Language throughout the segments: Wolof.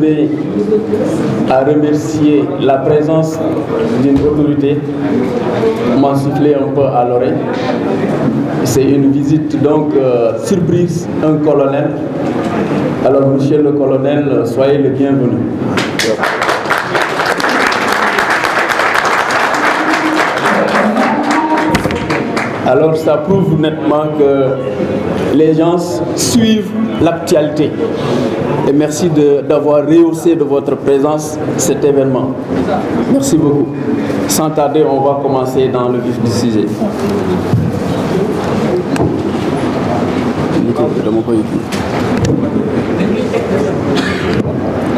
tenais à remercier la présence d'une autorité. On m'a soufflé un peu à l'oreille. C'est une visite donc surprise, un colonel. Alors, monsieur le colonel, soyez le bienvenu. Alors, ça prouve nettement que les gens suivent l'actualité. Et merci d'avoir rehaussé de votre présence cet événement. Merci beaucoup. Sans tarder, on va commencer dans le vif du sujet.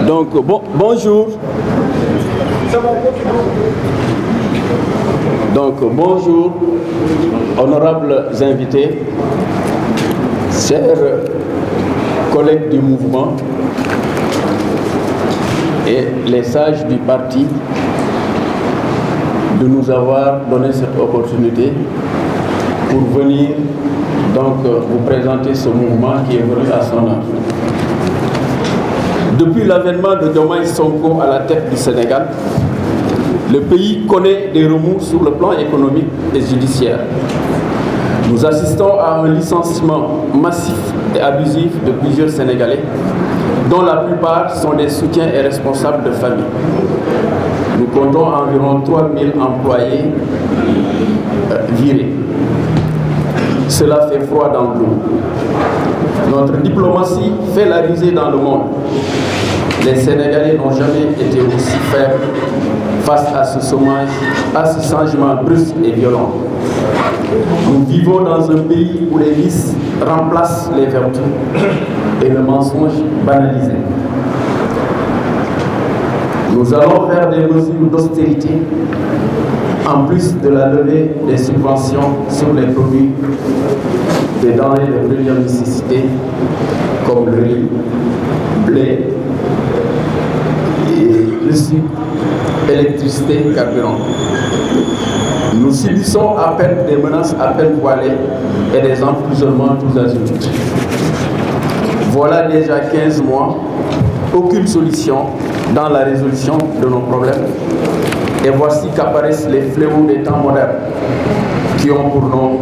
Donc, bonjour. Donc, bonjour, honorables invités, chers collègues du mouvement et les sages du parti de nous avoir donné cette opportunité pour venir donc vous présenter ce mouvement qui est venu à son heure. Depuis l'avènement de Diomaye Sonko à la tête du Sénégal, le pays connaît des remous sur le plan économique et judiciaire. Nous assistons à un licenciement massif et abusif de plusieurs Sénégalais, dont la plupart sont des soutiens et responsables de famille. Nous comptons environ 3000 employés virés. Cela fait froid dans le dos. Notre diplomatie fait la risée dans le monde. Les Sénégalais n'ont jamais été aussi faibles face à ce changement brusque et violent. Nous vivons dans un pays où les vices remplacent les vertus et le mensonge banalisé. Nous allons faire des mesures d'austérité, en plus de la levée des subventions sur les produits des denrées de première nécessité, comme le riz, le blé, et le sucre, électricité, carburant. Nous subissons à peine des menaces à peine voilées et des emprisonnements tous azimuts. Voilà déjà 15 mois, aucune solution dans la résolution de nos problèmes. Et voici qu'apparaissent les fléaux des temps modernes qui ont pour nom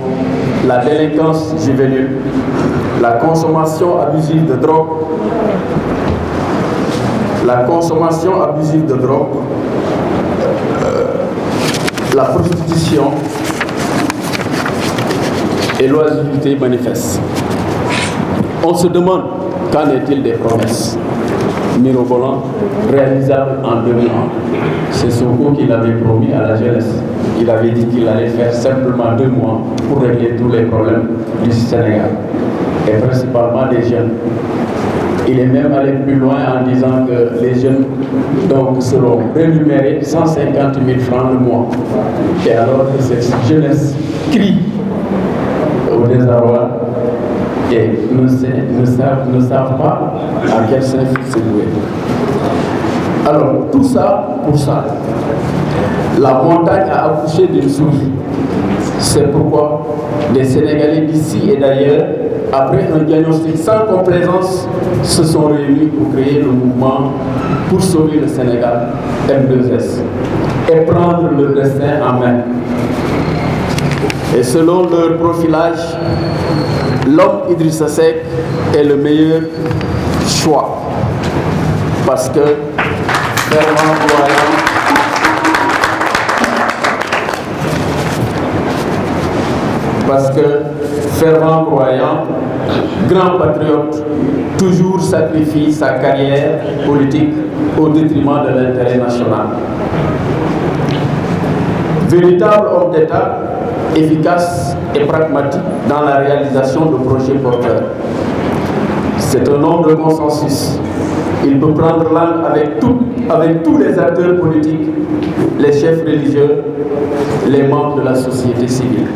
la délinquance juvénile, la consommation abusive de drogue, la prostitution et l'oisiveté manifeste. On se demande qu'en est-il des promesses mirobolantes réalisables en 2 mois. C'est Sonko qui l'avait promis à la jeunesse. Il avait dit qu'il allait faire simplement 2 mois pour régler tous les problèmes du Sénégal, et principalement des jeunes. Il est même allé plus loin en disant que les jeunes donc, seront rémunérés 150 000 francs le mois. Et alors que cette jeunesse crie au désarroi et ne savent pas à quel sens se vouer. Alors, tout ça pour ça. La montagne a accouché d'une souris. C'est pourquoi des Sénégalais d'ici et d'ailleurs, après un diagnostic sans complaisance, se sont réunis pour créer le mouvement pour sauver le Sénégal, M2S, et prendre le destin en main. Et selon leur profilage, l'homme Idrissa Seck est le meilleur choix. Parce que, fervent croyant, grand patriote, toujours sacrifie sa carrière politique au détriment de l'intérêt national. Véritable homme d'État, efficace et pragmatique dans la réalisation de projets porteurs. C'est un homme de consensus. Il peut prendre langue avec tous les acteurs politiques, les chefs religieux, les membres de la société civile.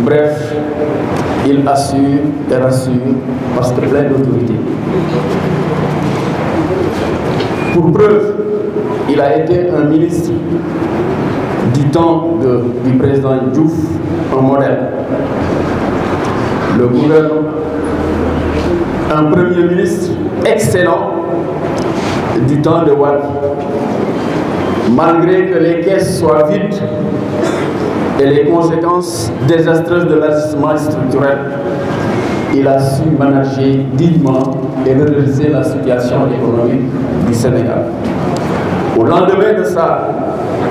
Bref, il assure et rassure parce que plein d'autorité. Pour preuve, il a été un ministre du temps du président Diouf, un modèle. Le gouvernement, un Premier ministre excellent du temps de Wade. Malgré que les caisses soient vides et les conséquences désastreuses de l'ajustement structurel, il a su manager dignement et redresser la situation économique du Sénégal. Au lendemain de sa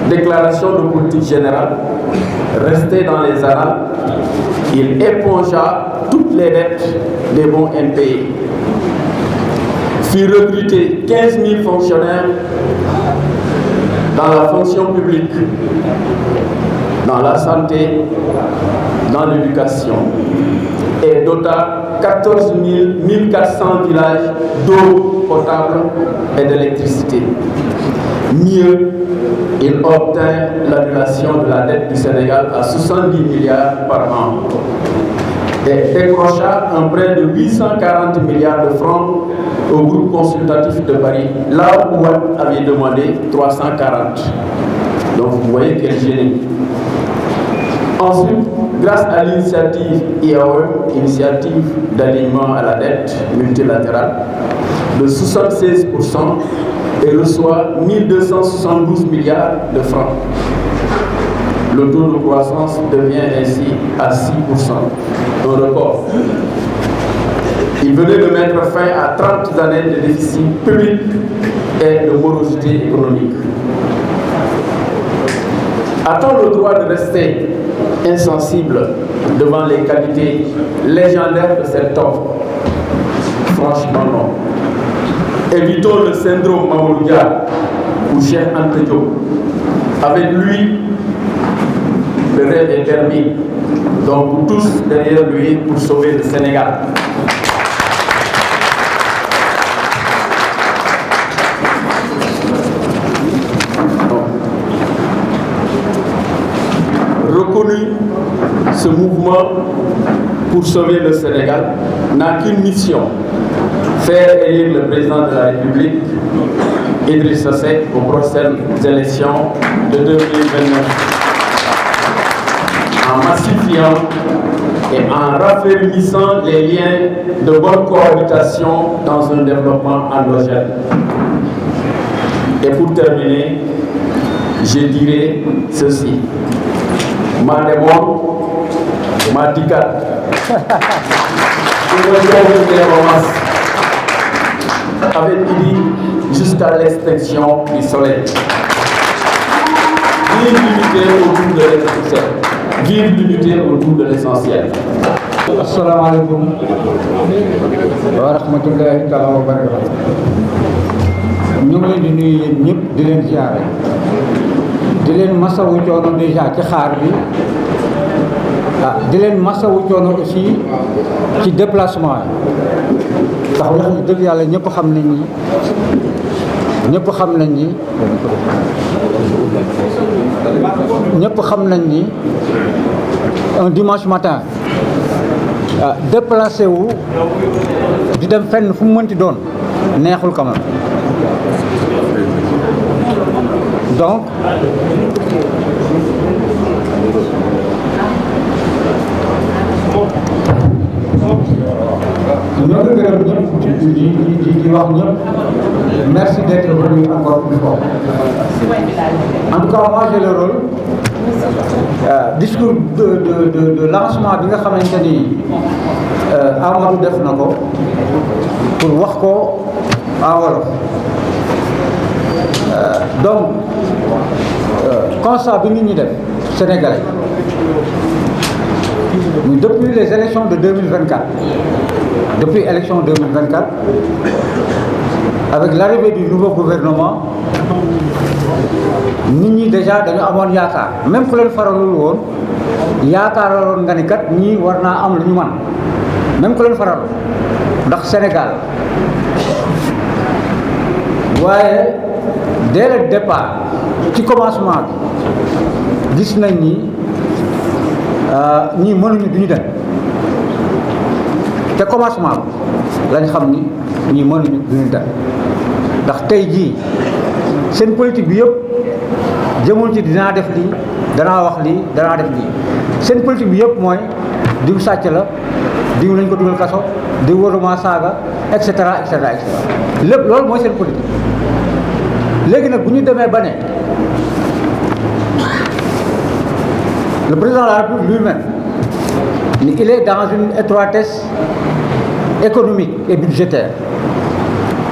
déclaration de politique générale, restée dans les annales, il épongea toutes les dettes des bons impayés, fit recruter 15 000 fonctionnaires dans la fonction publique, dans la santé, dans l'éducation, et dota 14 400 villages d'eau potable et d'électricité. Mieux, il obtint l'annulation de la dette du Sénégal à 70 milliards par an et décrocha un prêt de 840 milliards de francs au groupe consultatif de Paris, là où Wade avait demandé 340. Donc vous voyez quel génie. Ensuite, grâce à l'initiative IAE, initiative d'alignement à la dette multilatérale, de 76%, et reçoit 1272 milliards de francs. Le taux de croissance devient ainsi à 6%, un record. Il venait de mettre fin à 30 années de déficit public et de morosité économique. A-t-on le droit de rester insensible devant les qualités légendaires de cet homme? Franchement non. Évitons le syndrome Mamadou Dia ou Cheikh Anta Diop. Avec lui, le rêve est permis. Donc tous derrière lui pour sauver le Sénégal. Reconnu, ce mouvement pour sauver le Sénégal n'a qu'une mission: faire élire le président de la République, Idrissa Seck, aux prochaines élections de 2029, en massifiant et en raffermissant les liens de bonne cohabitation dans un développement endogène. Et pour terminer, je dirais ceci: Mademon, Madikat, avec Idi jusqu'à l'extinction du soleil. Vive l'unité autour de l'essentiel. Vive l'unité autour de l'essentiel. Assalamu alaikum wa rahmatullahi taala wa barakatuh. Ñu ngi leen di nuyu yéen ñëpp di leen ziare di leen masawu coono déjà ci xaar bi di leen masawu coono aussi ci déplacement yi ndax wax dëgg yàlla ñëpp xam nañ ni un dimanche matin déplacé wu di dem fenn fu mu mënti doon neexul quand même. Donc ñoo ngi gërëm ñëpp di wax ñëpp merci d'être venu encore plus fort. En tout cas moi j'ai le rôle discours de lancement bi nga xamante ni Amadou def na ko pour wax ko en wolof. Donc constat bi nit ñi def Sénégalais depuis les élections de 2024, depuis l'élection 2024, avec l'arrivée du nouveau gouvernement, nit ñi déjà dañu amoon yaakaar même ku leen faralul woon yaakaaroon nga ni kat ñii war naa am lu ñu man même ku leen faralul ndax Sénégal. waaye dès le départ ci commencement bi gis nañ ni ñii mënuñu duñu dem te commencement bi lañ xam ni ñii mënuñu duñu dem ndax tey jii seen politique bi yëpp jëmul ci dinaa def lii danaa wax lii danaa def lii seen politique bi yëpp mooy diw sàcc la diw lañ ko dugal kaso di wëruma saaga et cetera et cetera et cetera lépp loolu mooy seen politique. léegi nag bu ñu demee ba ne le président de la République lui-même il est dans une étroitesse économique et budgétaire.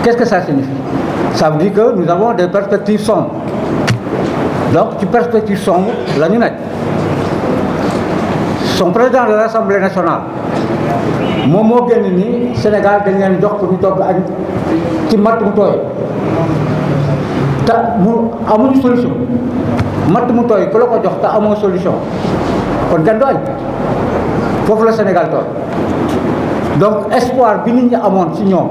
Qu'est-ce que ça signifie? Ça veut dire que nous avons des perspectives sombres. Donc ci perspective sombre la ñu nekk. Son président de l'Assemblée nationale moom moo génn ni Sénégal dañ leen jox pour ñu togg añ ci matt mu tooy te mu amuñu solution matt mu tooy ku la ko jox te amoo solution kon gan du añ foofu la Sénégal toll. Donc espoir bi nit ñi amoon ci ñoom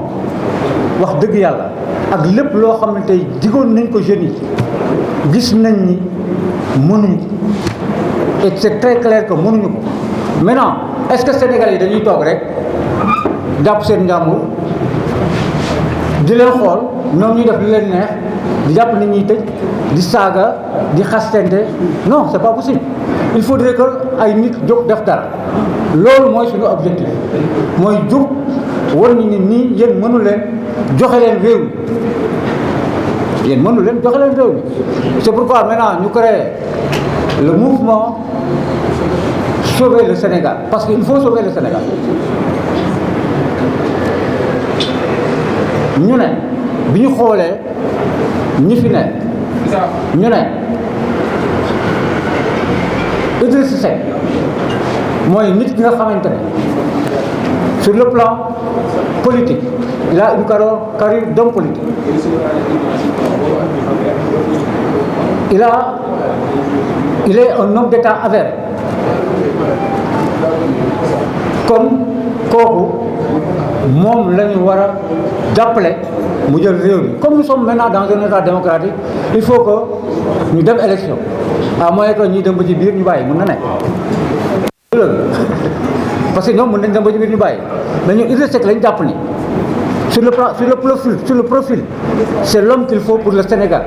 wax dëgg yàlla ak lépp loo xam ne tey digoon nañ ko jeunes yi gis nañ ni mënuñu ko et c'est très clair que mënuñu ko. Maintenant est-ce que Sénégal yi dañuy toog rek jàpp seen njàmbur di leen xool ñoom ñuy def li leen neex di jàpp nit ñuy tëj di saaga di xastente? Non, c'est pas possible. Il faudrait que ay nit jóg def dara. Loolu mooy suñu objectif mooy jóg war ni nii yéen mënu leen joxe leen réew mi yéen mënu leen joxe leen réew mi. C'est pourquoi maintenant ñu créer le mouvement Sauver le Sénégal, parce qu'il faut sauver le Sénégal. ñu ne bi ñu xoolee ñi fi ne ñu ne Idrissa Seck mooy nit ki nga xamante ne sur le plan politique il a une carrière d'homme politique. Il est un homme d'État avéré. Kon kooku moom la ñu war a jàppale mu jël réew mi. Comme nous sommes maintenant dans un État démocratique, il faut que ñu dem élection à moins que ñuy dem ba ci biir ñu bàyyi mën na nekk. Parce que ñoom mën nañ dem ba ci biir ñu bàyyi mais ñu Idrissa Seck lañ jàpp ni sur le profil c'est l'homme qu'il faut pour le Sénégal.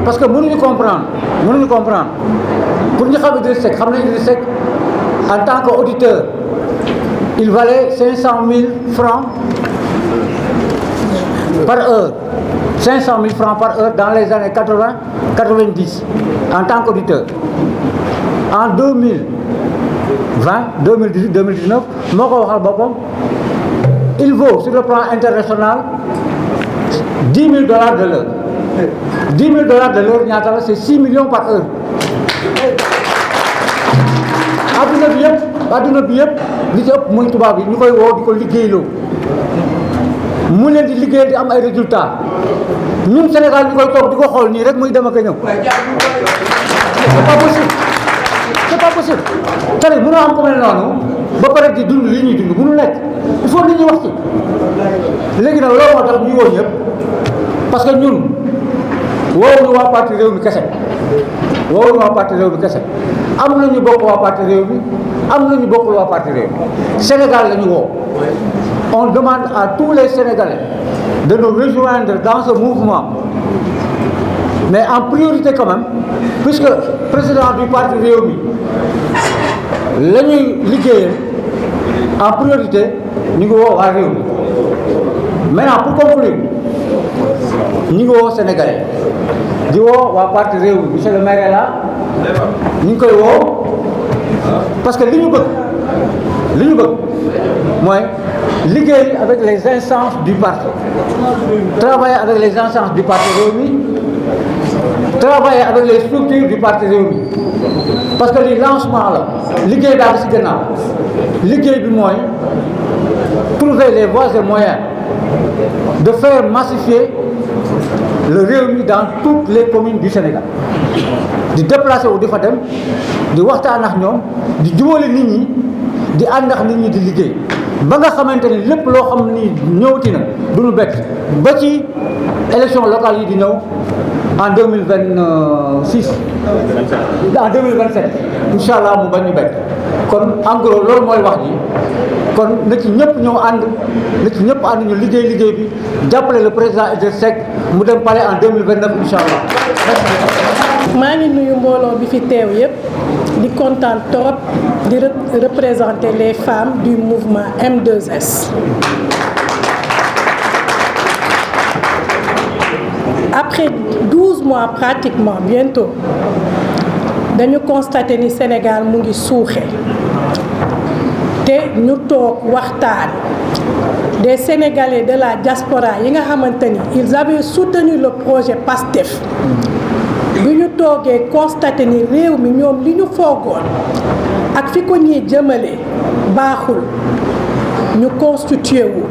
Parce que mënuñu comprendre pour ñu xam Idrissa Seck xam nañ Idrissa Seck en tant qu'auditeur il valait 500 000 francs par heure. 500 000 francs par heure dans les années 80-90 en tant qu'auditeur. En 2020, 2018, 2019, moo ko waxal boppam il vaut sur le plan international $10 000 de l'heure. $10 000 de l'heure ñaata la c'est 6 millions par heure. adduna bi yëpp li ci ëpp muy tubaab yi ñu koy woo di ko liggéeyloo mu leen di liggéey di am ay résultats ñun Sénégal ñu koy toog di ko xool nii rek muy dem ak a ñëw. c'est pas possible tey mënoo am ko mel noonu ba pare di dund li ñuy dund mënu nekk il faut nit ñi wax ci. léegi nag loolu moo tax ñu woo ñëpp parce que ñun woowuñu waa parti réew mi kese am nañu bokk waa parti réew mi am nañu bokkul waa parti réew mi Sénégal la ñu woo. On demande à tous les Sénégalais de nous rejoindre dans ce mouvement. Mais en priorité quand même, puisque le président du parti Rewmi la ñuy liggéeyal en priorité ñu ngi woo waa Rewmi. Maintenant pour conclure ñu ngi woo Sénégalais di woo waa parti Rewmi monsieur le maire est là ñu ngi koy woo parce que li ñu bëgg mooy liggéey avec les instances du parti, travailler avec les instances du parti Rewmi, travailler avec les structures du parti Rewmi parce que li lancement la liggéey daal ci gannaaw liggéey bi mooy trouver les voies et moyens de faire massifier le Rewmi dans toutes les communes du Sénégal di déplacer wu di fa dem di waxtaan ak ñoom di jubóole nit ñi di ànd ak nit ñi di liggéey ba nga xamante ni lépp loo xam ni ñëwati na du ñu bett ba ci élection locale yi di ñëw en 2026 en 2027 incha allah mu bañ ñu bett kon en gros loolu mooy wax ji kon na ci ñëpp ñëw ànd na ci ñëpp ànd ñu liggéey bi jàppale le président Idrissa Seck mu dem palais en 2029 incha allah. maa ngi nuyu mbooloo bi fi teew yépp di kontaan trop di représenter les femmes du mouvement M2S. Après 12 mois pratiquement bientôt dañu constaté ni Sénégal mu ngi suuxe te ñu toog waxtaan des Sénégalais de la diaspora yi nga xamante ni ils avaient soutenu le projet PASTEF bi ñu toogee constaté ni réew mi ñoom li ñu foogoon ak fi ko ñuy jëmale baaxul ñu constitué wu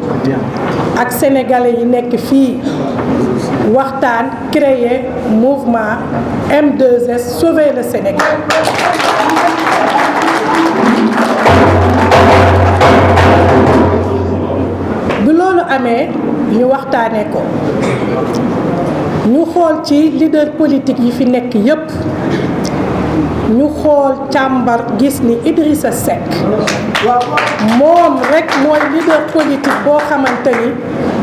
ak sénégalais yi nekk fii waxtaan créer mouvement M2S sauver le Sénégal. bu loolu amee ñu waxtaanee ko ñu xool ci leader politique yi fi nekk yépp ñu xool càmbar gis ni Idrissa Seck moom rek mooy leader politique boo xamante ni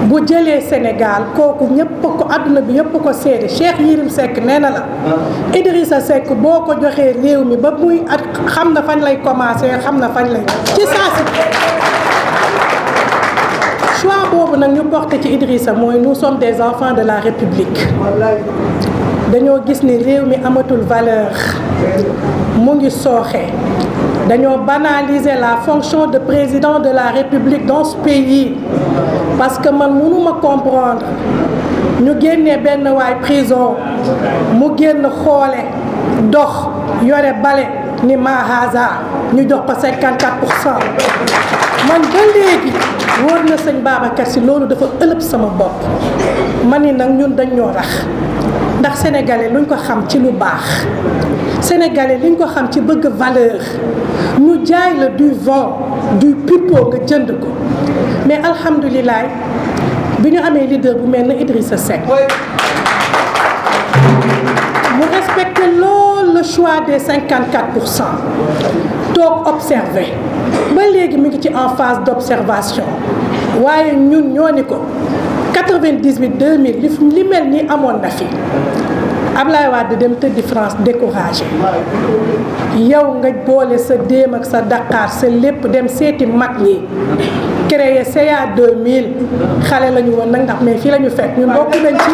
bu jëlee Sénégal kooku ñëpp ko àdduna bi yëpp ko seede Cheikh Yérim Seck nee na la Idrissa Seck boo ko joxee réew mi ba muy at xam na fañ lay commencé xam na fañ lay ci saa si choix boobu nag ñu porté ci Idrissa mooy nous sommes des enfants de la République dañoo gis ni réew mi amatul valeur mu ngi sooxe dañoo banaliser la fonction de président de la République dans ce pays parce que man mënuma comprendre ñu génnee benn waay prison mu génn xoole dox yore bale ni mahaza ñu jox ko 54%. man ba léegi wóor na sëñ Babacar Si loolu dafa ëlëb sama bopp man ni nag ñun dañ ñoo rax ndax sénégalais luñ ko xam ci lu baax sénégalais liñ ko xam ci bëgg valeur ñu jaay la du vent du pipeau nga jënd ko mais alhamdulilah bi ñu amee leader bu mel na Idrissa Seck mu respecté lool le choix des 54%. toog observé ba léegi mi ngi ci en phase d'observation waaye ñun ñoo ni ko 98 2000 li mel ni amoon na fi Ablaye Wade dem tëddi France découragé yow nga boole sa déem ak sa Dakar sa lépp dem seeti mag ñi créé CA 2000 xale la ñu woon nag ndax mais fii la ñu fekk ñun bokk nañ ci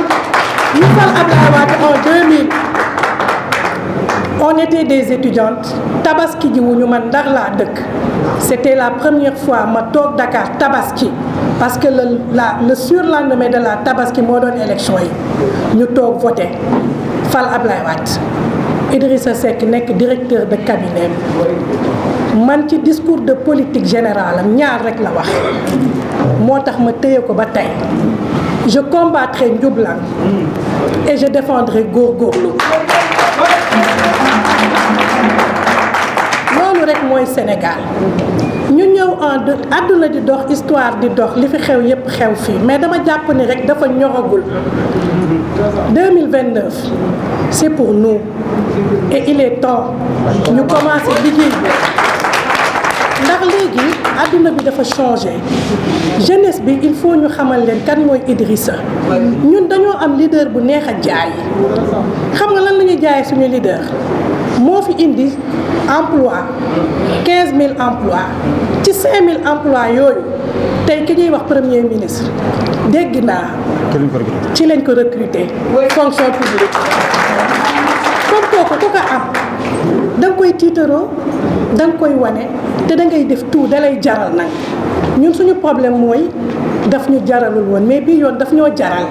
ñu fal Ablaye Wade en 2000 on était des étudiantes tabaski ji wuñu man Ndar laa dëkk c'était la première fois ma toog Dakar tabaski parce que le surlendemain de la tabaski moo doon élection yi ñu toog voté fal Ablaye Wade Idrissa Seck nekk directeur de cabinet man ci discours de politique générale am ñaar rek la wax moo tax ma téye ko ba tey je combattrai njublan et je défendrai góorgóorlu loolu rek mooy Sénégal ñu ñëw àdduna di dox histoire di dox li fi xew yépp xew fii mais dama jàpp ni rek dafa ñoragul 2029 c'est pour nous et il est temps ñu commencer liggéey ndax léegi àdduna bi dafa changé jeunesse bi il faut ñu xamal leen kan mooy Idrissa ñun dañoo am leader bu neex a jaay xam nga lan la ñuy jaayee suñu leader moo fi indi emploi 15000 emplois ci 5000 emplois yooyu tey ki ñuy wax premier ministre dégg naa ci lañ ko recruter fonction publique comme kooku ku ko am da nga koy tiitaroo da nga koy wane te da ngay def tout da lay jaral nag ñun suñu problème mooy daf ñu jaralul woon mais bii yoon daf ñoo jaral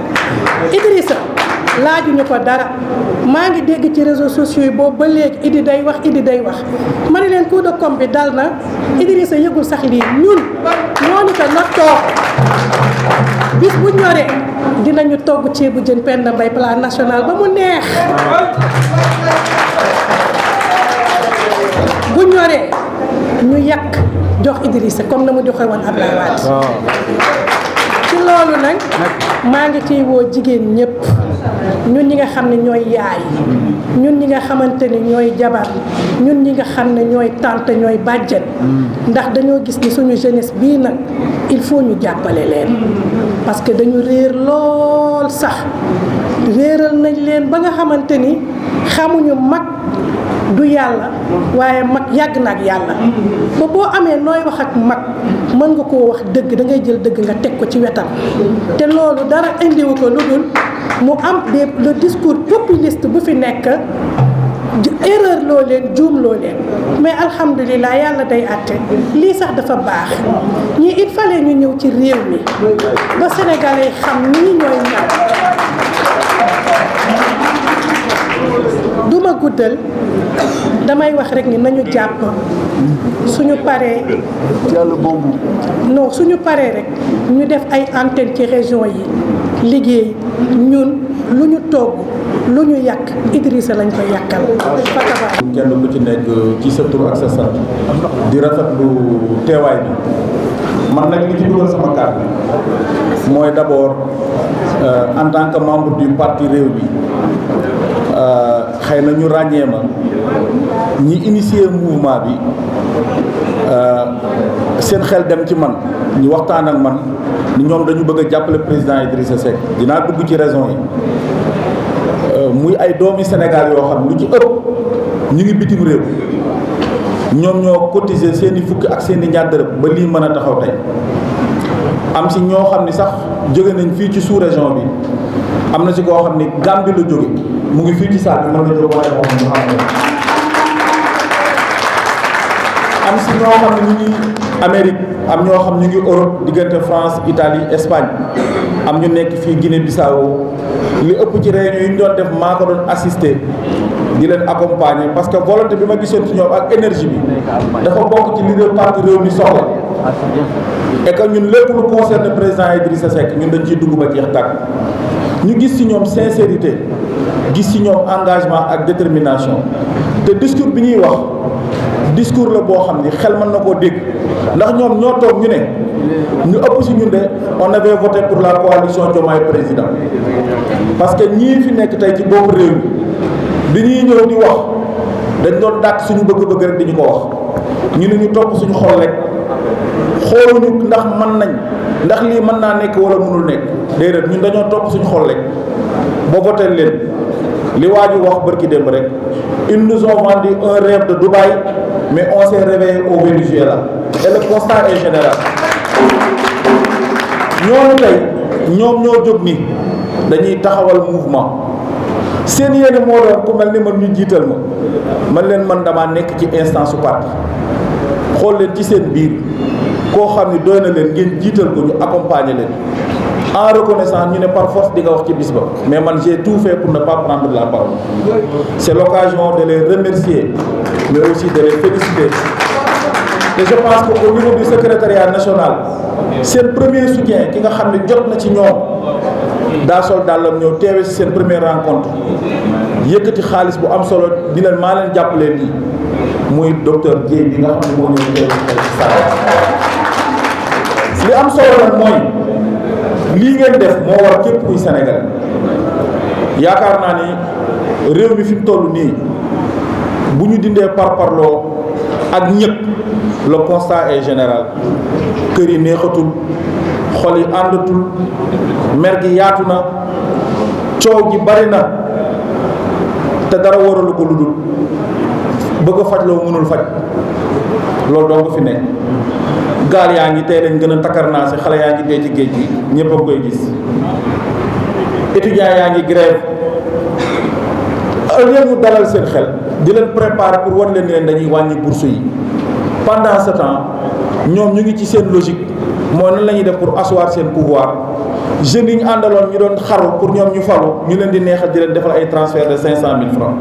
Idrissa laajuñu ko dara maa ngi dégg ci réseaux sociaux yi boobu ba léegi Idi day wax ma ne leen coup de com bi dal na Idrissa yëgul sax lii ñun ñooñu ko na toog bis bu ñoree dinañu togg ceebu jën Penda Mbaye plan national ba mu neex bu ñoree ñu yàq jox Idrissa comme na mu joxe woon Ablaye Wade ci loolu nag maa ngi ciy woo jigéen ñëpp ñun ñi nga xam ne ñooy yaay ñun ñi nga xamante ni ñooy jabar ñun ñi nga xam ne ñooy tante ñooy bàjjen ndax dañoo gis ni suñu jeunesse bii nag il faut ñu jàppale leen parce que dañu réer lool sax réeral nañ leen ba nga xamante ni xamuñu mag du yàlla waaye mag yàgg na ak yàlla ba boo amee nooy wax ak mag mën nga koo wax dëgg da ngay jël dëgg nga teg ko ci wetam te loolu dara indiwu ko lu dul mu am le discours populiste bu fi nekk erreur loo leen juum loo leen mais alhamdulilah yàlla day àtte lii sax dafa baax ñii il fallait ñu ñëw ci réew mi ba sénégalais xam nii ñooy ñaw duma guddal damay wax rek ni nañu jàpp suñu paree non suñu paree rek ñu def ay antenne ci région yi liggéey ñun lu ñu togg lu ñu yàq Idrissa lañ koy yàqal kenn ku ci nekk ci sa tur ak sa sant di rafetlu teewaay bi man nag li ci dugal sama kàddu mooy d'abord en tant que membre du parti Rewmi xëy na ñu ràññee ma ñi initier mouvement bi seen xel dem ci man ñu waxtaan ak man ni ñoom dañu bëgg a jàppale président Idrissa Seck dinaa dugg ci raison yi muy ay doomi Sénégal yoo xam lu ci ëpp ñu ngi bitim réew ñoom ñoo cotiser seen i fukki ak seen i ñaar dërëm ba lii mën a taxaw tey am si ñoo xam ni sax jóge nañ fii ci sous région bi am na si koo xam ni Gambie la jóge mu ngi fii ci salle bi mën nga jóg waaye moom ñu am si ñoo xam ne ñu ngi Amérique am ñoo xam ñu ngi Europe diggante France Italie Espagne am ñu nekk fii Guinée Bissau li ëpp ci réunion yi ñu doon def maa ko doon assister di leen accompagner parce que volonté bi ma gisoon ci ñoom ak énergie bi dafa bokk ci leader parti Rewmi soxla et que ñun lépp lu concerne président Idrissa Seck ñun dañ ciy dugg ba jeex tàkk ñu gis ci ñoom sincérité gis ci ñoom engagement ak détermination te discours bi ñuy wax discours la boo xam ni xel mën na koo dégg ndax ñoom ñoo toog ñu ne ñu ëpp si ñun de on avait voté pour la coalition Diomaye président parce que ñii fi nekk tey ci boobu réew mi bi ñuy ñëw di wax dañ doon dàq suñu bëgg-bëgg rek di ñu ko wax ñu ne ñu topp suñu xol rek xooluñu ndax mën nañ ndax lii mën naa nekk wala mënul nekk déedéet ñun dañoo topp suñu xol rek ba voté leen li waa ji wax bërki démb rek ils nous ont vendu un rêve de Dubaï mais on s'est réveillé au Venezuela et le constat est général ñooñu tey ñoom ñoo jóg ni dañuy taxawal mouvement seen yéene moo doon ku mel ni man ñu jiital ma man leen man damaa nekk ci instance su parti xool leen ci seen biir koo xam ni doy na leen ngeen jiital ko ñu accompagner leen en reconnaissant ñu ne par force di nga wax ci bis ba mais man j'ai tout fait pour ne pas prendre la parole c'est l'occasion de les remercier mais aussi de les féliciter et je pense que au niveau du secrétariat national seen premier soutien ki nga xam ne jot na ci ñoom daa sol dàllam ñëw teewe si seen première rencontre yëkkati xaalis bu am solo di leen maa leen jàppalee nii muy docteur Dieye bi nga xam ne moo ñëw teewe si li am solo nag mooy lii ngeen def moo war képp kuy Sénégal yaakaar naa ni réew mi fi mu toll nii bu ñu dindee parparloo ak ñëpp le constat est général kër yi neexatul xol yi àndatul mer gi yaatu na coow gi bari na te dara waralu ko lu dul bëgg a faj loo mënul faj loolu doo ko fi nekk gaal yaa ngi tey dañ gën a takkarnaase xale yaa ngi dee ci géej gi ñëpp a koy gis étudiants yaa ngi grève leen ñu dalal seen xel di leen préparer pour wan leen leen dañuy wàññi bourse yi pendant ce temps ñoom ñu ngi ci seen logique mooy nan la ñuy def pour asseoir seen pouvoir jeunes yi ñu àndaloon ñu doon xaru pour ñoom ñu falu ñu leen di neexal di leen defal ay transfert de 500 000 francs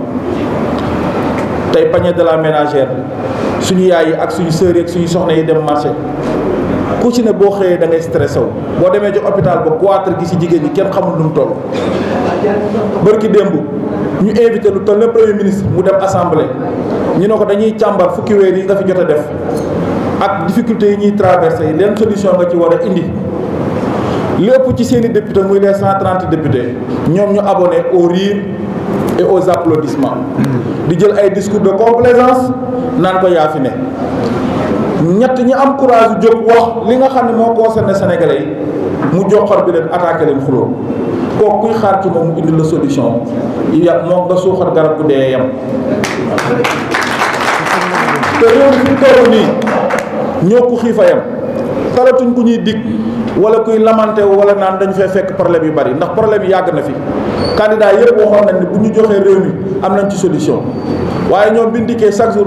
tey panier de la ménagère suñu yaay yi ak suñu sœurs yi ak suñu soxna yi dem marché ku ci ne boo xëyee da ngay stressé wu boo demee ci hôpital ba goitre gi ci jigéen ñi kenn xamul nu mu toll. bërki démb ñu invité lu toll le premier ministre mu dem assemblée ñu ne ko dañuy càmbar fukki weer yi nga fi jot a def ak difficultés yi ñuy traversé yi leen solution nga ci war a indi lépp ci seen i député muy les 130 députés ñoom ñu abonné au rire et aux applaudissements di jël ay discours de complaisance naan ko yaa fi ne ñett ñi am courage yu jóg wax li nga xam ne moo concerné sénégalais yi mu joxor bi leen attaqué leen xuloo kooku kuy xaar ci moom mu indi la solution ya moo nga suuxat garab bu dee yem te réew mi fi mu toll nii ñoo ko xiifa yem talatuñ ku ñuy dig wala kuy lamante wala naan dañu fee fekk problème yu bari ndax problème yi yàgg na fi candidat yëpp waxoon nañ ne bu ñu joxee réew mi am nañ ci solution waaye ñoom bi ñu dikkee chaque jour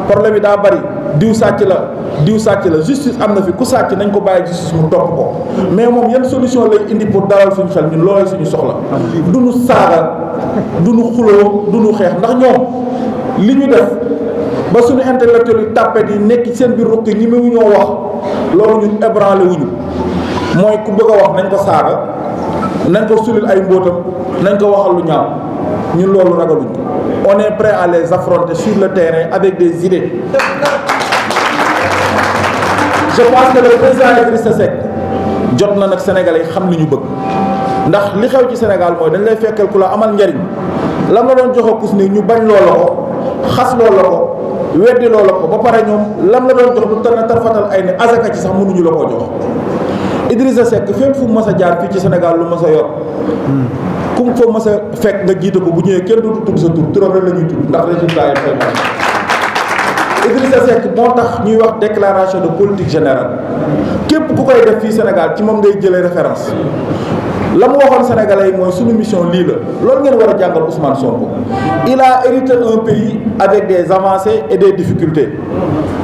problème yi daa bari diw sàcc la justice am na fi ku sàcc nañ ko bàyyi justice mu topp ko mais moom yan solution lay indi pour dalal suñu xel ñun loolay suñu soxla du ñu saaga du ñu xuloo du ñu xeex ndax ñoom li ñu def ba suñu intellectuel yi tàppet yi nekk seen biir ruq ñi mu ñoo wax loolu ñun ébranlé wuñu mooy ku bëgg a wax nañ ko saaga nañ ko sulil ay mbóotam nañ ko waxal lu ñaaw ñun loolu ragaluñ ko on est prêt à les affronter sur le terrain avec des idées. Je pense que le président Idrissa Seck jot na nag Sénégalais yi xam li ñu bëgg ndax li xew ci Sénégal mooy dañ lay fekkal ku la amal njariñ la nga doon jox kus ni ñu bañ loola ko xas loola ko weddi loola ko ba pare ñoom lam la doon jox lu tane tarfatal ay ne azaka ci sax mënuñu la koo jox. Idrissa Seck fépp fu mu mës a jaar fii ci Sénégal lu mës a yor ku mu fa mës a fekk nga jiite ko bu ñëwee kenn dootu tudd sa tur turam rek la ñuy tudd ndax résultat yi fay Idrissa Seck moo tax ñuy wax déclaration de politique générale képp ku koy def fii Sénégal ci moom ngay jëlee référence la mu waxoon Sénégalais yi mooy suñu mission lii la loolu ngeen war a jàngal Ousmane Sonko il a hérité un pays avec des avancées et des difficultés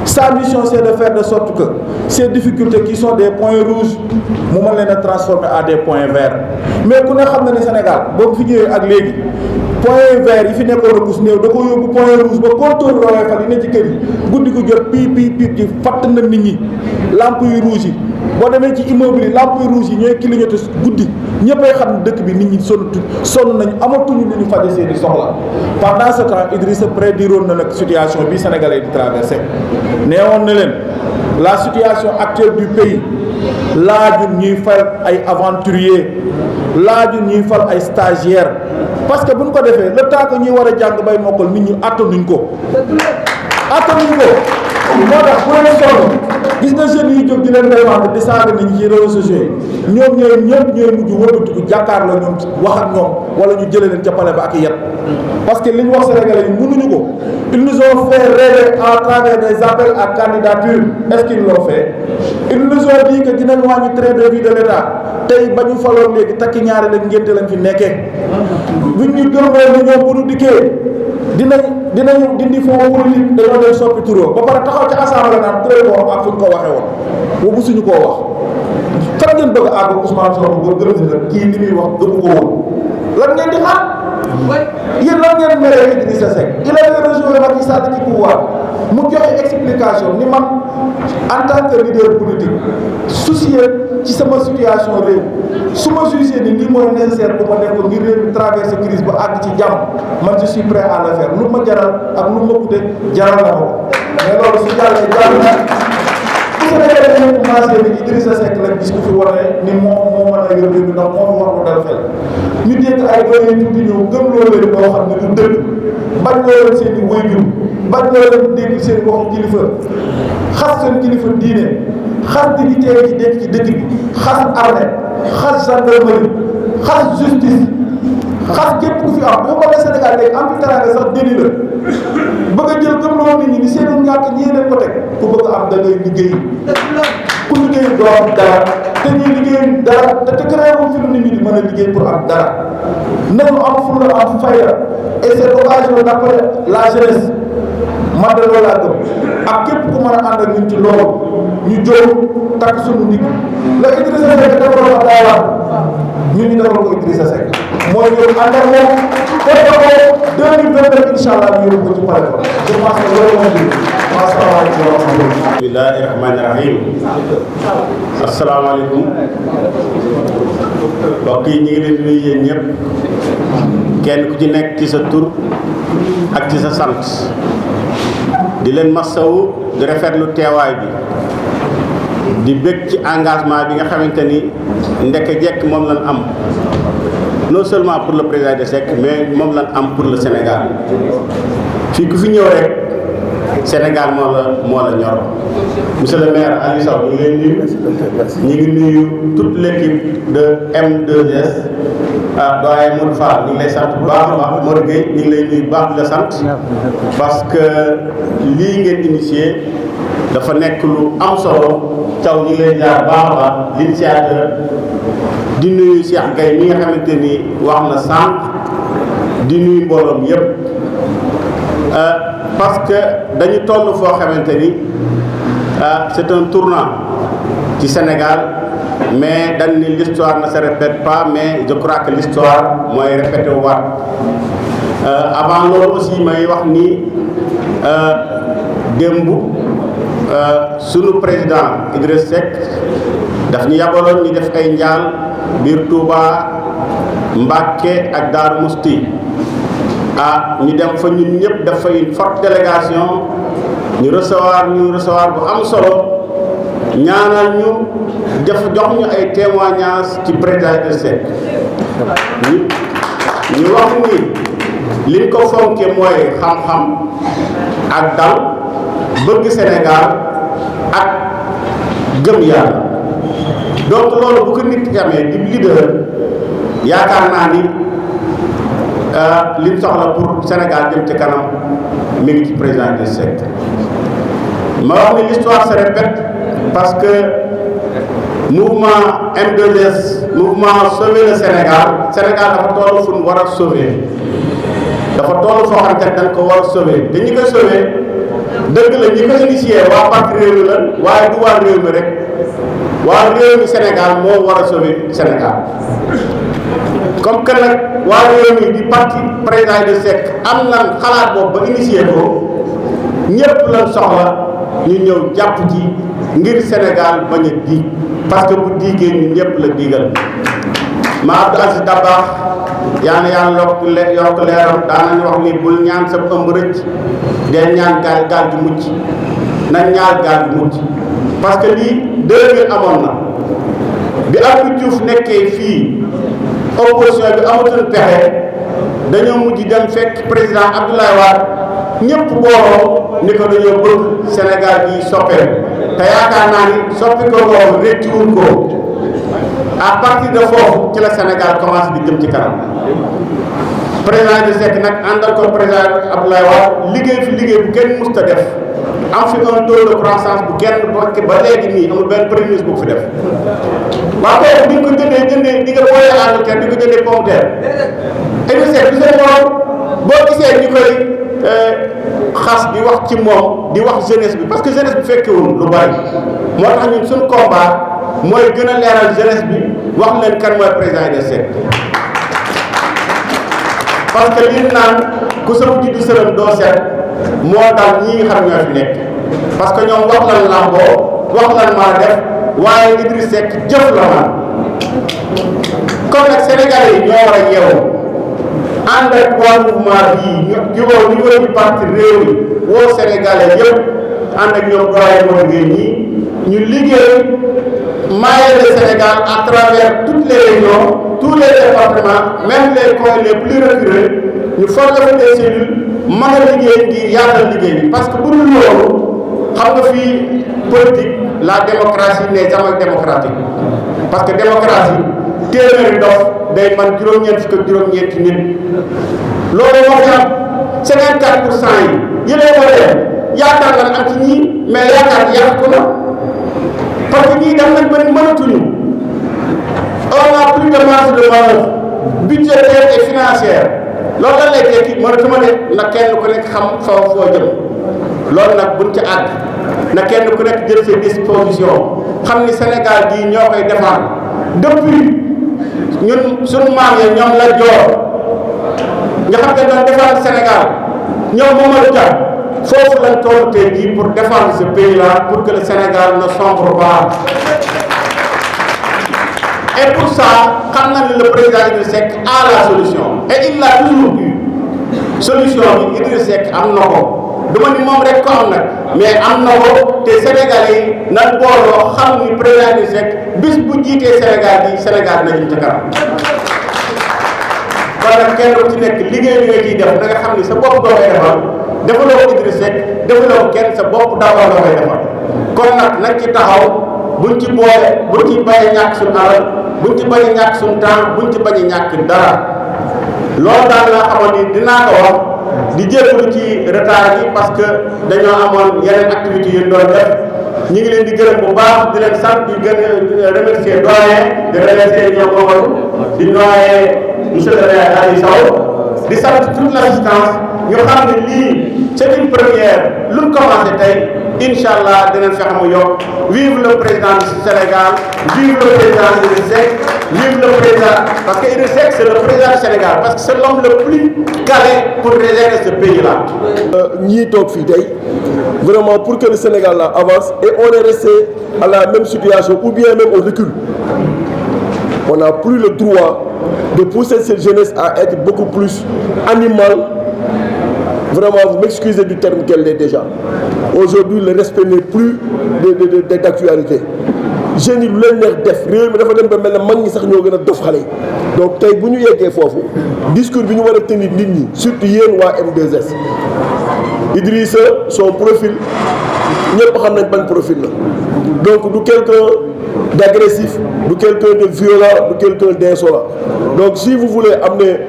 sa mission c'est de faire de sorte que ces difficultés qui sont des points rouges mu mën leen a transformer à des points verts mais ku ne xam na ne Sénégal boo fi ñëwee ak léegi point vert yi fi nekkoon a gus néew da ko yóbbu point rouge ba contour rawee fal yi ne ci kër yi guddi gu jot piip ji fatt na nit ñi lampe yu rouge yi boo demee ci immeuble yi lampe yu rouge yi ñooy clignoté guddi ñëppay xam ne dëkk bi nit ñi sonn nañu amatuñu lu ñu faje seeni soxla pendant ce temps Idrissa prédiroon na nag situation bi Sénégalais di traversé neewoon na leen la situation actuelle du pays laajul ñuy fal ay aventuriers laajul ñuy fal ay stagiaires parce que bu ñu ko defee le temps que ñuy war a jàng bay mokkal nit ñi attanuñ ko moo tax bu leen sonn gis nga jeunes yi jóg di leen réewante di saaga nit ñi ci réseaux sociaux yi ñoom ñooy mujj wëlbatiku jàkkaarloo ñoom wax ak ñoom wala ñu jëlee leen ca palais ba ak yet parce que li ñu wax Sénégalais yi mënuñu ko ils nous ont fait rêver à travers des appels à candidature est-ce qu'ils l'ont fait ils nous ont dit que dinañ wàññi train de vie de l'État tey ba ñu faloon léegi takki ñaari leen ngénte lañ fi nekkee buñ ñu gëmee ni ñoom bu ñu dikkee dinañu dindi fond politique dañoo leen soppi turoo ba pare taxaw ci assemblée naan turee ko ak fu ñu ko waxee woon boobu suñu koo wax fan ngeen bëgg a àgg Ousmane Sonko ba gërëm si nag kii li muy wax gëmu ko woon lan ngeen di xaar yéen lan ngeen meree Idrissa Seck il avait rejoint Macky Sall ci pouvoir mu joxe explication ni man en tant que leader politique soucieux ci sama situation réew su ma jugé ni lii mooy nécessaire pour ma def ko ngir réew mi traverser crise ba àgg ci jàmm man je suis prêt à le faire lu ma jaral ak lu ma coûté jaral na ko mais loolu su jàllee jàll na bu Sénégalais yi commencé ni Idrissa Seck lañ gis ku fi wane ni moo mën a yor réew mi ndax moo fi war ko dal xel ñu dégg ay doy yu tuuti ñëw gëm loo leen loo xam ne du dëgg bañ loo leen seen i waajur bañ loo leen dégg seen i waxu kilifa xas seen kilifa diine xas dignitaires yi nekk ci dëkk bi xas armée xas gendarmerie xas justice xas képp ku fi am boo xoolee Sénégal léegi am fi teraanga sax déli la bëgg a jël gëm loo nit ñi ni seen ñàkk ñii leen ko teg ku bëgg am da ngay liggéey ku liggéey doo am dara te ñuy liggéey dara te créewul fi lu nit ñi di mën a liggéey pour am dara nañu am fulla am fayda et c'est l'occasion d'appeler la jeunesse man de loolu laa gëm ak képp ku mën a ànd ak ñun ci loolu ñu jóg takk suñu ndig la Idrissa Seck defaloon ak daawaat ñun ñu defal ko Idrissa Seck mooy ñëw ànd ak moom def ko 2029 incha allah ñu yóbbu ko ci pare ko je pense que loolu moo di asalaamaaleykum wa rahmatulah. bismillahi rahmani rahim asalaamaaleykum mbokk yi ñu ngi leen di nuyu yéen ñëpp kenn ku ci nekk ci sa tur ak ci sa sant di leen masawu di rafetlu teewaay bi di bëgg ci engagement bi nga xamante ni ndeke jekk moom lañ am non seulement pour le président Idrissa Seck mais moom lañ am pour le Sénégal fii ku fi ñëw rek Sénégal moo la ñor. Monsieur le maire Aliou Sow ñu ngi lay nuyu ñu ngi nuyu toute l'équipe de M2S doyen Modou Fall ñu ngi lay sant bu baax a baax Modou Gueye ñu ngi lay nuyu bu baax di la sant parce que lii ngeen initié dafa nekk lu am solo Thiaw ñu ngi lay jaar baax a baax l'initiateur di nuyu Cheikh Gaye mi nga xamante ni wax na sànq di nuyu mbooloom yépp parce que dañu toll foo xamante ni c'est un tournant ci Sénégal mais dañ ni l'histoire ne se répète pas mais je crois que l'histoire mooy répété waat avant loolu aussi may wax ni démb sunu président Idriss Seck daf ñu yabaloon ñu def ay njaal biir Touba Mbacké ak Darou Mousti ñu dem fa ñun ñëpp def fa une forte délégation ñu recevoir bu am solo ñaanal ñu jox ñu ay témoignages ci président Idriss Seck ñu wax ni liñ ko fonke mooy xam-xam ak dal bëgg Sénégal ak gëm yàlla donc loolu bu ko nit amee di leader yaakaar naa ni liñ soxla pour Sénégal jëm ci kanam mi ngi ci président Idriss Seck ma wax ni l'histoire se répète parce que mouvement M2S mouvement sauver le Sénégal dafa toll fu ñu war a sauver dafa toll foo xam te dañ ko war a sauver te ñi ko sauver dëgg la ñi ko initié waa parti réew mi la waaye du waa réew mi rek waa réew mi Sénégal moo war a sauver Sénégal comme que nag waa réew mi di parti président Idriss Seck am na xalaat boobu ba initié ko ñëpp lañ soxla ñu ñëw jàpp ci ngir Sénégal bañ a diig parce que bu diigee ñu ñëpp la diigal ma Abdou Aziz Dabakh yaa na yàlla yokk leeram daanañu wax ni bul ñaan sa ëmb rëcc dee ñaan gaal gi mucc nañ ñaan gaal gi mucc parce que lii 2000 amoon na bi Abdou Diouf nekkee fii opposition bi amatul pexe dañoo mujj dem fekk président Abdoulaye Wade ñëpp booloo ni ko dañoo bëgg Sénégal gi soppeeku te yaakaar naa ni soppi ko boobu réccuwul ko à partir de foofu ci la Sénégal commencé di jëm ci kanam président Idriss Seck nag àndal ko président Abdoulaye Wade liggéey fi liggéey bu kenn musta def am fi un taux de croissance bu kenn ba léegi nii amul benn premier ministre bu fi def waaw boobu bi ñu ko jëndee di nga booyee Angleterre di ko jëndee pomme de terre Idriss Seck bi seen moom boo gisee ñu koy xas di wax ci moom di wax jeunesse bi parce que jeunesse bi fekkewul lu bari moo tax ñun suñu combat mooy gën a leeral jeunesse bi wax leen kan mooy président Idriss Seck parce que li naan ku sa mujj du sërëm doo seet moo dal ñii nga xam ñoo fi nekk parce que ñoom wax lan lamboo wax lan maa def waaye Idriss Seck jëf la man kon nag Sénégalais yi ñoo war a yeewu ànd ak waa mouvement bii ñu jubóo niveau du parti réew mi woo Sénégalais yëpp ànd ak ñoom doyen Modou Gueye ñii ñu liggéey mailler le Sénégal à travers toutes les régions tous les départements même les coins les plus reculés ñu former fa des cellules mën a liggéey ngir yaatal liggéey bi parce que bu dul loolu xam nga fii politique la démocratie n'est jamais démocratique parce que démocratie téeméeri dof day man juróom-ñeent fukk ak juróom-ñeenti nit loolu moo fi am 54% yi yëlee ko dee yaakaar nañ am ci ñii mais yaakaar yàqu na parce que ñii dem nañ ba ni mënatuñu on a plus de marge de manœuvre budgétaire et financière loolu lan lay tekki mënatuma ne na kenn ku nekk xam foo jëm loolu nag buñ ci àgg na kenn ku nekk jël ses dispositions xam ni Sénégal gii ñoo koy défendre depuis ñun suñu maam yi ñoom la joor nga xam ne doon défendre Sénégal ñoom Mamadou Dia foofu lañ toll tey jii pour défendre ce pays là pour que le Sénégal ne sombre pas et pour ça xam na ne le président Idriss Seck a la solution et il l'a toujours eu solution bi Idriss Seck am na ko duma ni moom rek ko am nag mais am na ko te Sénégalais yi nan booloo xam ni président Idriss Seck bis bu jiitee Sénégal bi Sénégal na jëm ca kanam kon nag kenn ku ci nekk liggéey bi nga ciy def na nga xam ni sa bopp doo koy defal defaloo ko Idriss Seck defaloo ko kenn sa bopp d'abord doo koy defal kon nag nañ ci taxaw buñ ci boole buñ ci bañ a ñàkk suñu alal buñ ci bañ a ñàkk suñu temps buñ ci bañ a ñàkk dara loolu daal laa xamoon ni dinaa ko wax di jégalu ci retard yi parce que dañoo amoon yeneen activités yu doon def ñu ngi leen di gërëm bu baax di leen sant di gën a remercier doyen di remercier ñoom Mamadou di doyen monsieur le maire Aliou Sow di sant toute l'assistance ñu xam ne lii c'est une première lu mu commencé tey incha allah dinañ fexe mu yokk vive le président du Sénégal vive le président Idriss Seck vive le président parce que Idriss Seck c'est le président du Sénégal parce que c'est l'homme le plus calé pour gérer ce pays-là. ñii toog fii tey vraiment pour que le Sénégal là avance et on est resté à la même situation ou bien même au recul. On n'a plus le droit de pousser cette jeunesse à être beaucoup plus animale. Vraiment, vous m'excusez du terme qu'elle est déjà. Aujourd'hui, le respect n'est plus d'actualité. Jeunes yi lu leen neex def réew mi dafa dem ba mel ne mag ñi sax ñoo gën a dof xale yi donc tey bu ñu yeggee foofu discours bi ñu war a tenir nit ñi surtout yéen waa M2S Idrissa son profil ñëpp xam nañ ban profil la donc du quelqu'un d'agressif, de quelqu'un de violent, de quelqu'un d'insolent. Donc si vous voulez amener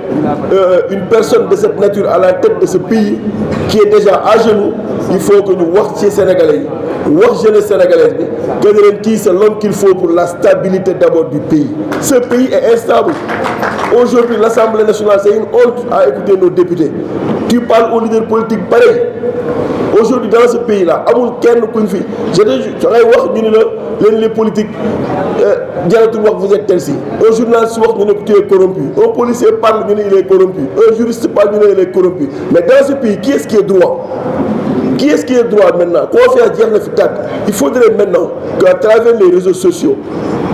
une personne de cette nature à la tête de ce pays qui est déjà à genoux, il faut que nous voyons ces Sénégalais, wax jeunesse sénégalaise bi que kii c'est l'homme qu'il faut pour la stabilité d'abord du pays. Ce pays est instable. Aujourd'hui, l'Assemblée nationale, c'est une honte à écouter nos députés. Tu parles aux leaders politiques pareil. Aujourd'hui, dans ce pays-là, amul kenn kuñ fi dangay wax ñu ne la les politiques jaratul wax vous êtes tel-ci. Un journaliste wax ñu ne tu es corrompu. Un policier parle ñu ne il est corrompu. Un juriste parle ñu ne il est corrompu. Mais dans ce pays, qui est-ce qui est droit? Qui est-ce qui est droit maintenant? Confiance jeex na fi tàkk. Il faudrait maintenant qu'à travers les réseaux sociaux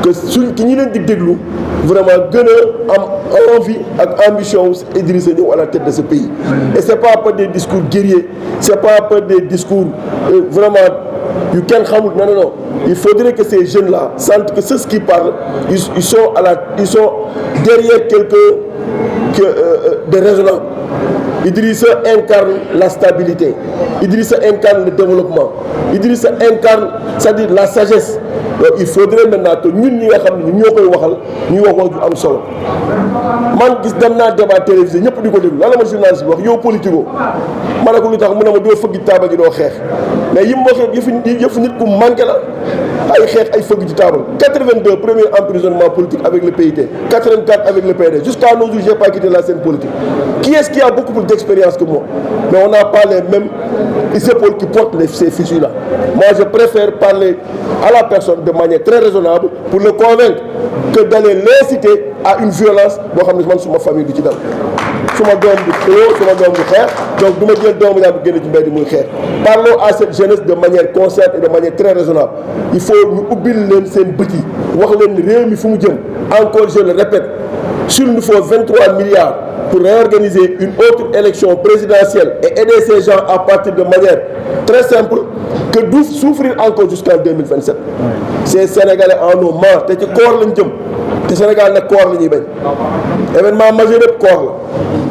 que suñ ki ñi leen di déglu vraiment gën a am envie ak ambition Idrissa ñëw à la tête de ce pays. Et c'est pas par des discours guerriers, c'est pas par des discours vraiment yu kenn xamul. Non, non, non. Il faudrait que ces jeunes-là sentent que ceux qui parlent, ils sont derrière quelqu'un de raisonnable. Idrissa incarne la stabilité. Idrissa incarne le développement. Idrissa incarne, c'est-à-dire la sagesse. Donc il faudrait maintenant que ñun ñi nga xam ne ñoo koy waxal ñu wax ju am solo. Man gis dem naa débat télévisé ñëpp di ko déglu lan la ma journaliste bi wax yow politico ma ne ko lu tax mu ne ma doo fëgg taabal ji doo xeex mais yi mu waxee yëfu nit ku manqué la ay xeex ay fëgg ci taabal. 82 premier emprisonnement politique avec le PIT, 84 avec le PD. Jusqu'à nos jours, j'ai pas quitté la scène politique. Qui est-ce qui a beaucoup plus d'expérience que moi? Mais on n'a pas les mêmes épaules qui portent ces fusils-là. Moi, je préfère parler à la personne de manière très raisonnable pour le convaincre que d'aller l'inciter à une violence boo xam ne man suma famille du ci dal suma doom du xuloo suma doom du xeex donc du ma jël doomu yaa bu génn ci mbedd muy xeex. Parlons à cette jeunesse de manière consciente et de manière très raisonnable. Il faut ñu ubbil leen seen bët yi wax leen réew mi fu mu jëm. Encore je le répète, s'il nous faut 23 milliards pour réorganiser une autre élection présidentielle et aider ces gens à partir de manière très simple que de souffrir encore jusqu'en 2027. Ces Sénégalais en ont marre te ci koor lañ jëm te Sénégal nag koor la ñuy bañ événement majeur yëpp koor la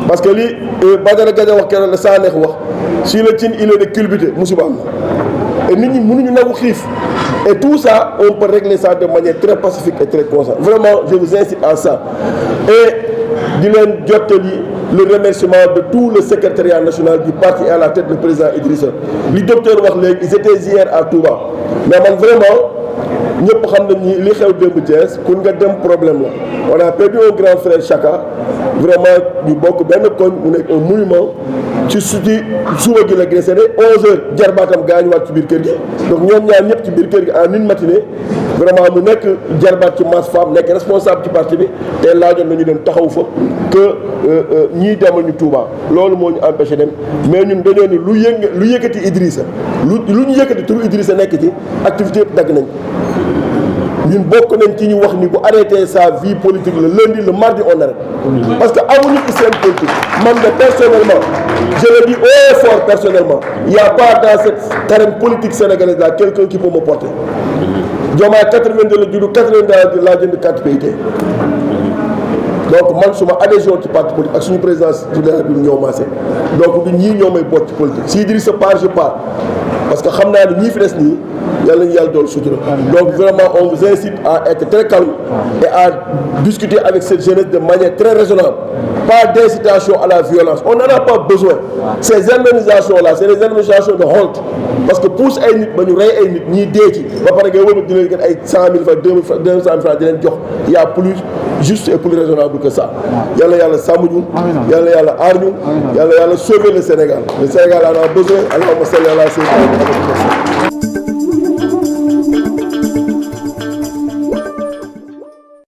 parce que li Badara Gadia wax keroog la saa neex wax si le cin il est de culbuté musiba am na et nit ñi mënuñu nangu xiif et tout ça on peut régler ça de manière très pacifique et très consciente. Vraiment je vous incite à ça et di leen jottali le remerciement de tout le secrétariat national du parti et à la tête le président Idrissa. li docteur wax léegi ils étaient hier à Touba mais man vraiment ñëpp xam nañ ni li xew démb Thiès pour nga dem problème la. On a perdu un grand frère Chaka vraiment ñu bokk benn koñ mu nekk un monument ci suti suba gi la décédé 11h jarbaatam gaañuwaat ci biir kër gi donc ñoom ñaar ñëpp ci biir kër gi en une matinée vraiment mu nekk jarbaat ci masse femme nekk responsable ci parti bi te laajoon nañu dem taxaw fa que ñii demal ñu Touba loolu moo ñu empêché dem mais ñun dañoo ni lu yëkkati Idrissa lu ñu yëkkati turu Idrissa nekk ci activité yëpp dagg nañ ñun bokk nañ ci ñu wax ni bu arrêté sa vie politique le lundi le mardi on arrête parce que amuñu hygiène politique man de personnellement je le dis haut et fort personnellement il y a pas dans cette arène politique sénégalaise là quelqu'un qui peut me porter. Diomaye 82 la juddu 82 laa jënd carte PIT donc man suma adhésion ci parti politique ak suñu présidence de la République ñoo maase donc du ñii ñoo may boot ci politique si Idrissa part je pars parce que xam naa ne ñii fi des nii yàlla nañu yàlla doon sutura donc vraiment on vous incite à être très calme et à discuter avec cette jeunesse de manière très raisonnable, pas d'incitation à la violence. On n'en a pas besoin. Ces indemnisations-là, c'est des indemnisations de honte. Parce que pousse ay nit ba ñu rey ay nit ñiy dee ci ba pare nga wëlbati di leen ay 100 000 francs 200 000 francs di leen jox y a plus juste et plus raisonnable que ça. yàlla yàlla sàmm ñu. yàlla yàlla aar ñu. yàlla yàlla sauver le Sénégal. Le Sénégal en a besoin. Allahumma salli ala sayyidina Muhammad.